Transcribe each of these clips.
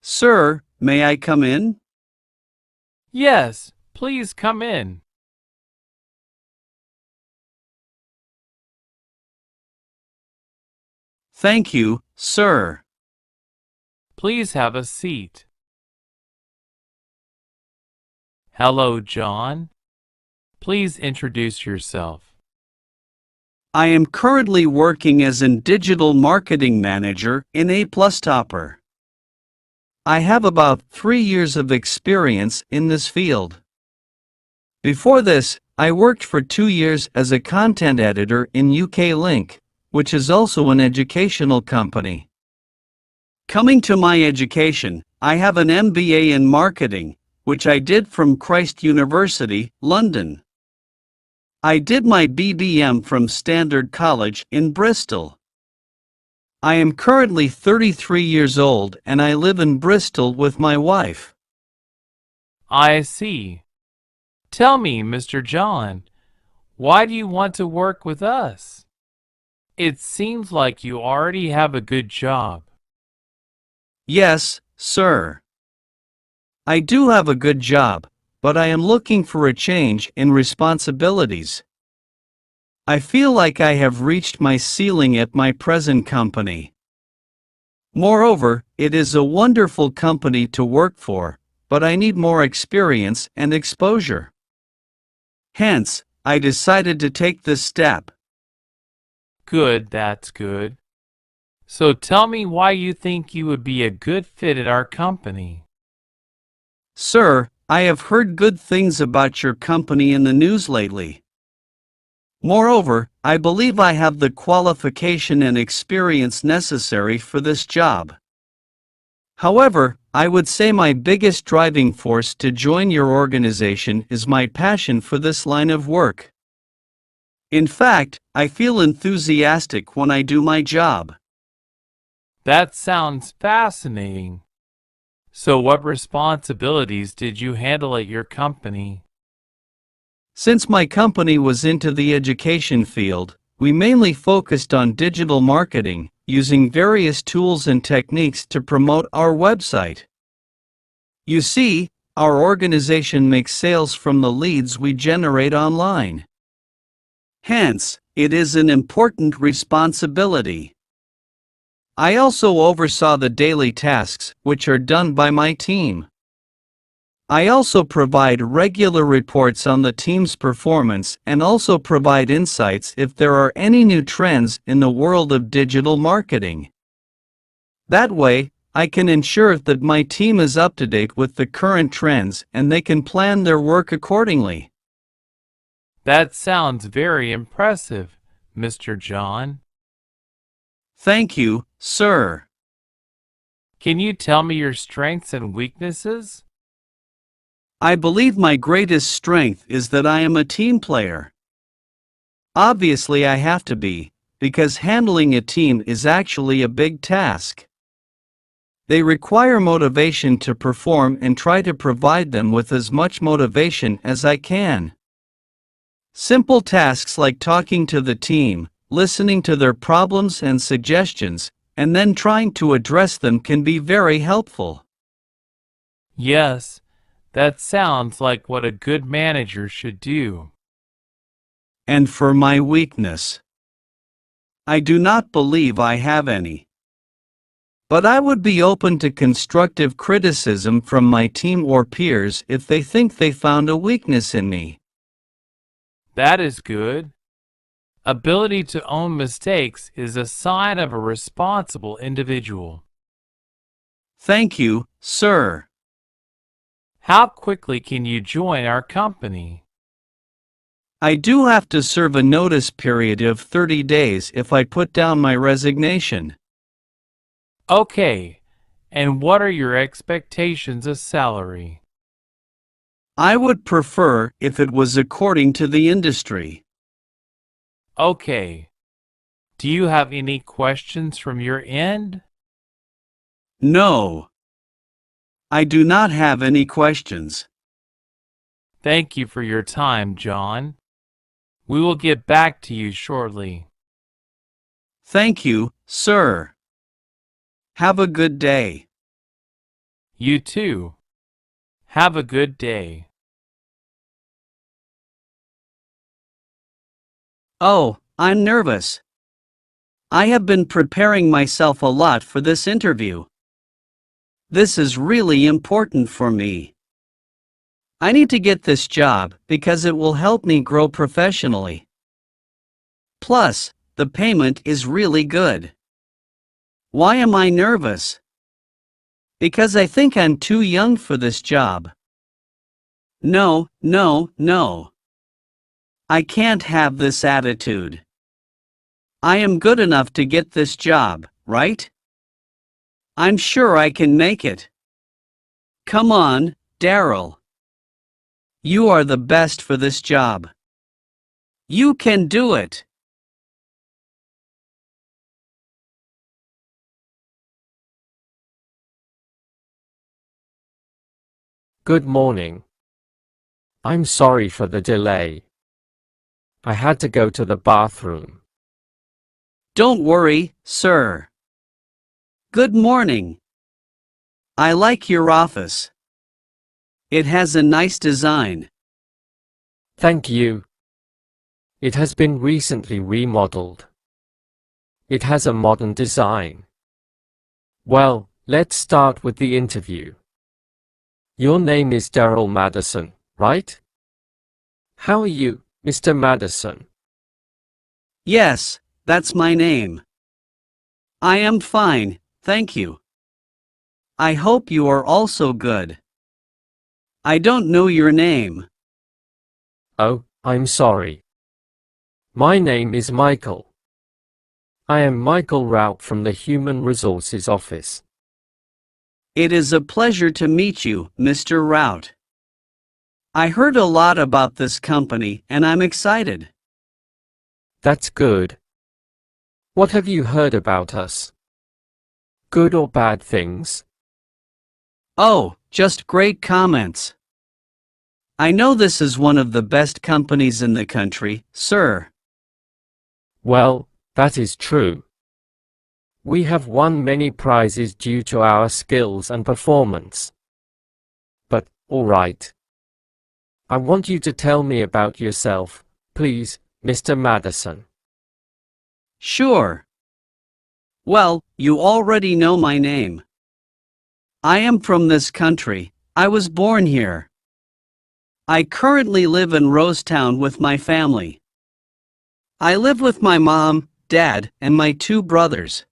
Sir, may I come in? Yes, please come in. Thank you, sir. Please have a seat. Hello, John. Please introduce yourself. I am currently working as a digital marketing manager in A Plus Topper. I have about 3 years of experience in this field. Before this, I worked for 2 years as a content editor in UK Link, which is also an educational company. Coming to my education, I have an MBA in marketing, which I did from Christ University, London. I did my BBM from Standard College in Bristol. I am currently 33 years old and I live in Bristol with my wife. I see. Tell me, Mr. John, why do you want to work with us? It seems like you already have a good job. Yes, sir. I do have a good job, but I am looking for a change in responsibilities. I feel like I have reached my ceiling at my present company. Moreover, it is a wonderful company to work for, but I need more experience and exposure. Hence, I decided to take this step. Good, that's good. So tell me why you think you would be a good fit at our company. Sir, I have heard good things about your company in the news lately. Moreover, I believe I have the qualification and experience necessary for this job. However, I would say my biggest driving force to join your organization is my passion for this line of work. In fact, I feel enthusiastic when I do my job. That sounds fascinating. So what responsibilities did you handle at your company? Since my company was into the education field, we mainly focused on digital marketing, using various tools and techniques to promote our website. You see, our organization makes sales from the leads we generate online. Hence, it is an important responsibility. I also oversaw the daily tasks, which are done by my team. I also provide regular reports on the team's performance and also provide insights if there are any new trends in the world of digital marketing. That way, I can ensure that my team is up to date with the current trends and they can plan their work accordingly. That sounds very impressive, Mr. John. Thank you, sir. Can you tell me your strengths and weaknesses? I believe my greatest strength is that I am a team player. Obviously, I have to be, because handling a team is actually a big task. They require motivation to perform and try to provide them with as much motivation as I can. Simple tasks like talking to the team, listening to their problems and suggestions, and then trying to address them can be very helpful. Yes, that sounds like what a good manager should do. And for my weakness, I do not believe I have any. But I would be open to constructive criticism from my team or peers if they think they found a weakness in me. That is good. Ability to own mistakes is a sign of a responsible individual. Thank you, sir. How quickly can you join our company? I do have to serve a notice period of 30 days if I put down my resignation. Okay, and what are your expectations of salary? I would prefer if it was according to the industry. Okay. Do you have any questions from your end? No. I do not have any questions. Thank you for your time, John. We will get back to you shortly. Thank you, sir. Have a good day. You too. Have a good day. Oh, I'm nervous. I have been preparing myself a lot for this interview. This is really important for me. I need to get this job because it will help me grow professionally. Plus, the payment is really good. Why am I nervous? Because I think I'm too young for this job. No, no, no. I can't have this attitude. I am good enough to get this job, right? I'm sure I can make it. Come on, Daryl. You are the best for this job. You can do it. Good morning. I'm sorry for the delay. I had to go to the bathroom. Don't worry, sir. Good morning. I like your office. It has a nice design. Thank you. It has been recently remodeled. It has a modern design. Well, let's start with the interview. Your name is Daryl Madison, right? How are you, Mr. Madison? Yes, that's my name. I am fine, thank you. I hope you are also good. I don't know your name. Oh, I'm sorry. My name is Michael. I am Michael Rout from the Human Resources Office. It is a pleasure to meet you, Mr. Rout. I heard a lot about this company and I'm excited. That's good. What have you heard about us? Good or bad things? Oh, just great comments. I know this is one of the best companies in the country, sir. Well, that is true. We have won many prizes due to our skills and performance. But, all right. I want you to tell me about yourself, please, Mr. Madison. Sure. Well, you already know my name. I am from this country. I was born here. I currently live in Rosetown with my family. I live with my mom, dad, and my two brothers.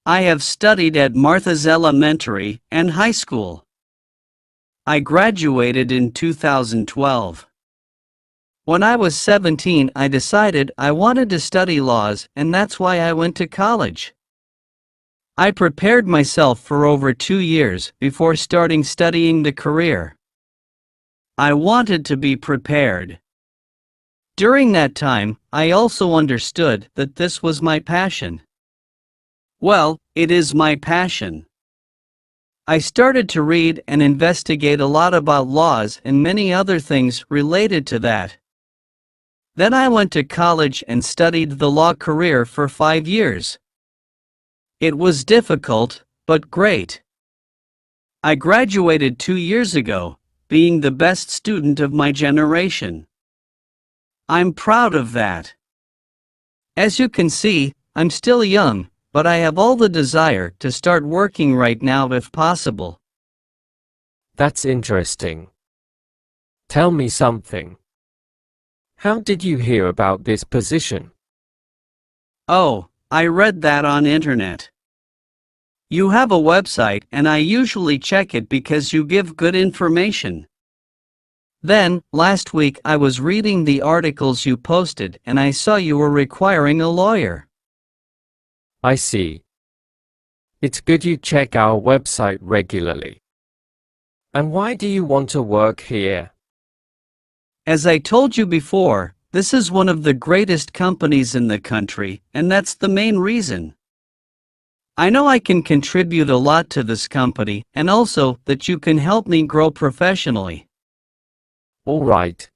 I have studied at Martha's Elementary and High School. I graduated in 2012. When I was 17, I decided I wanted to study laws, and that's why I went to college. I prepared myself for over 2 years before starting studying the career. I wanted to be prepared. During that time, I also understood that this was my passion. Well, it is my passion. I started to read and investigate a lot about laws and many other things related to that. Then I went to college and studied the law career for 5 years. It was difficult, but great. I graduated 2 years ago, being the best student of my generation. I'm proud of that. As you can see, I'm still young, but I have all the desire to start working right now if possible. That's interesting. Tell me something. How did you hear about this position? Oh, I read that on internet. You have a website and I usually check it because you give good information. Then, last week I was reading the articles you posted and I saw you were requiring a lawyer. I see. It's good you check our website regularly. And why do you want to work here? As I told you before, this is one of the greatest companies in the country, and that's the main reason. I know I can contribute a lot to this company, and also that you can help me grow professionally. All right.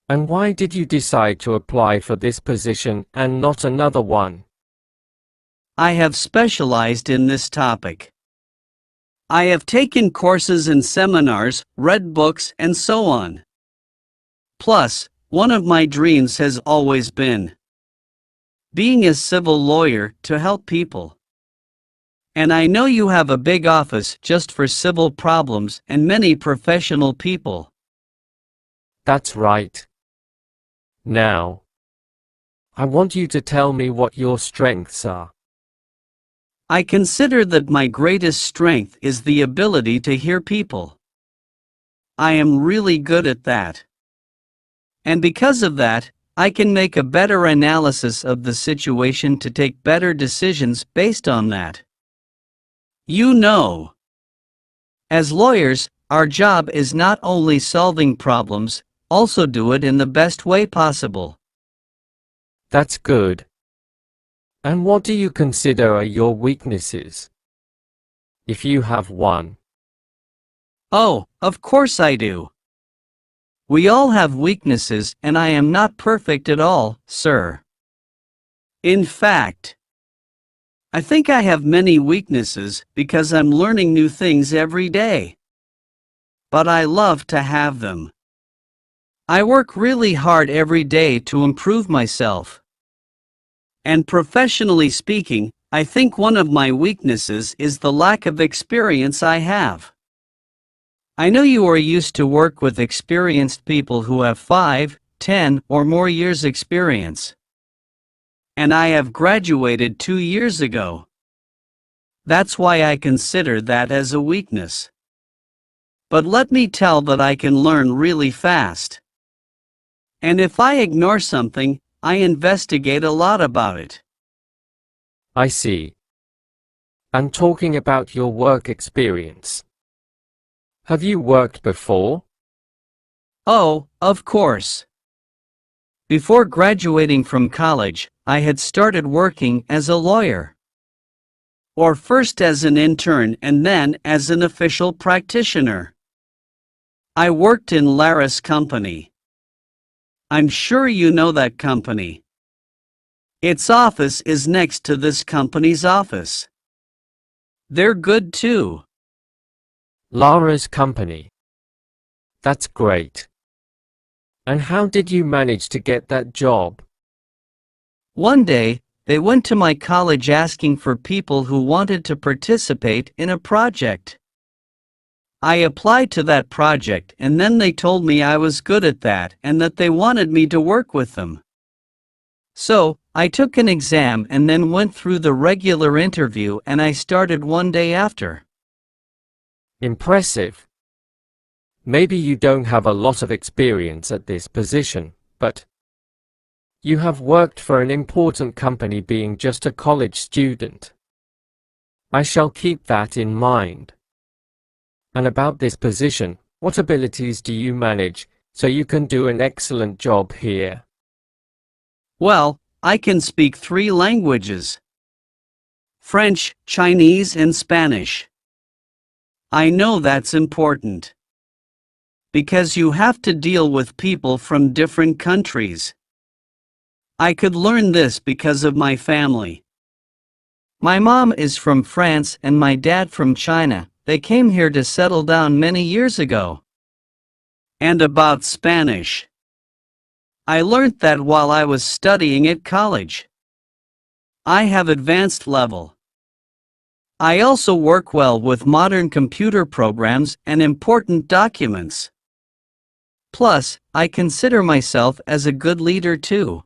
And why did you decide to apply for this position and not another one? I have specialized in this topic. I have taken courses and seminars, read books, and so on. Plus, one of my dreams has always been being a civil lawyer to help people. And I know you have a big office just for civil problems and many professional people. That's right. Now, I want you to tell me what your strengths are. I consider that my greatest strength is the ability to hear people. I am really good at that. And because of that, I can make a better analysis of the situation to take better decisions based on that. You know, as lawyers, our job is not only solving problems, also do it in the best way possible. That's good. And what do you consider are your weaknesses? If you have one. Oh, of course I do. We all have weaknesses, and I am not perfect at all, sir. In fact, I think I have many weaknesses because I'm learning new things every day. But I love to have them. I work really hard every day to improve myself. And professionally speaking, I think one of my weaknesses is the lack of experience I have. I know you are used to work with experienced people who have 5, 10, or more years experience. And I have graduated 2 years ago. That's why I consider that as a weakness. But let me tell that I can learn really fast. And if I ignore something, I investigate a lot about it. I see. And talking about your work experience. Have you worked before? Oh, of course. Before graduating from college, I had started working as a lawyer. Or first as an intern and then as an official practitioner. I worked in Laris Company. I'm sure you know that company. Its office is next to this company's office. They're good too. Lara's company. That's great. And how did you manage to get that job? One day, they went to my college asking for people who wanted to participate in a project. I applied to that project and then they told me I was good at that and that they wanted me to work with them. So, I took an exam and then went through the regular interview and I started one day after. Impressive. Maybe you don't have a lot of experience at this position, but you have worked for an important company being just a college student. I shall keep that in mind. And about this position, what abilities do you manage so you can do an excellent job here? Well, I can speak 3 languages: French, Chinese, and Spanish. I know that's important. Because you have to deal with people from different countries. I could learn this because of my family. My mom is from France and my dad from China. They came here to settle down many years ago. And about Spanish. I learned that while I was studying at college. I have advanced level. I also work well with modern computer programs and important documents. Plus, I consider myself as a good leader too.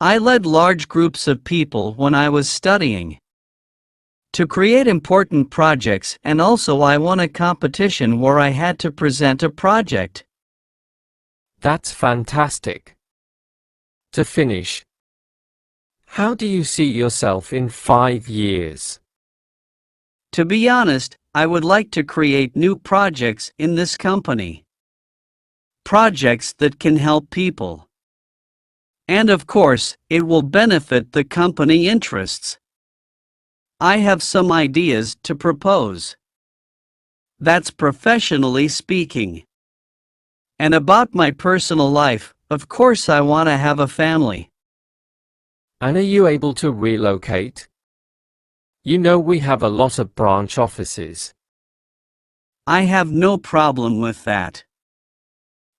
I led large groups of people when I was studying to create important projects, and also I won a competition where I had to present a project. That's fantastic. To finish, how do you see yourself in 5 years? To be honest, I would like to create new projects in this company. Projects that can help people. And of course, it will benefit the company interests. I have some ideas to propose. That's professionally speaking. And about my personal life, of course I want to have a family. And are you able to relocate? You know we have a lot of branch offices. I have no problem with that.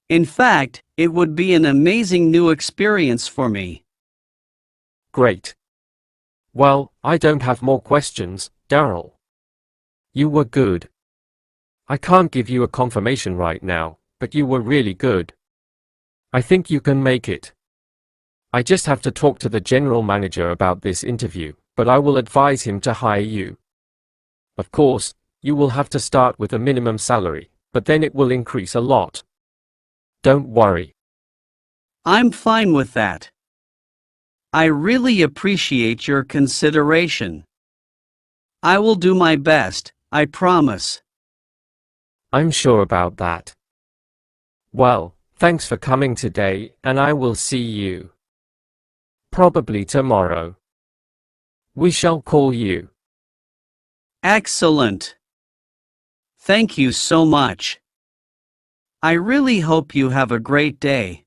In fact, it would be an amazing new experience for me. Great. Well, I don't have more questions, Daryl. You were good. I can't give you a confirmation right now, but you were really good. I think you can make it. I just have to talk to the general manager about this interview, but I will advise him to hire you. Of course, you will have to start with a minimum salary, but then it will increase a lot. Don't worry. I'm fine with that. I really appreciate your consideration. I will do my best, I promise. I'm sure about that. Well, thanks for coming today, and I will see you. Probably tomorrow. We shall call you. Excellent. Thank you so much. I really hope you have a great day.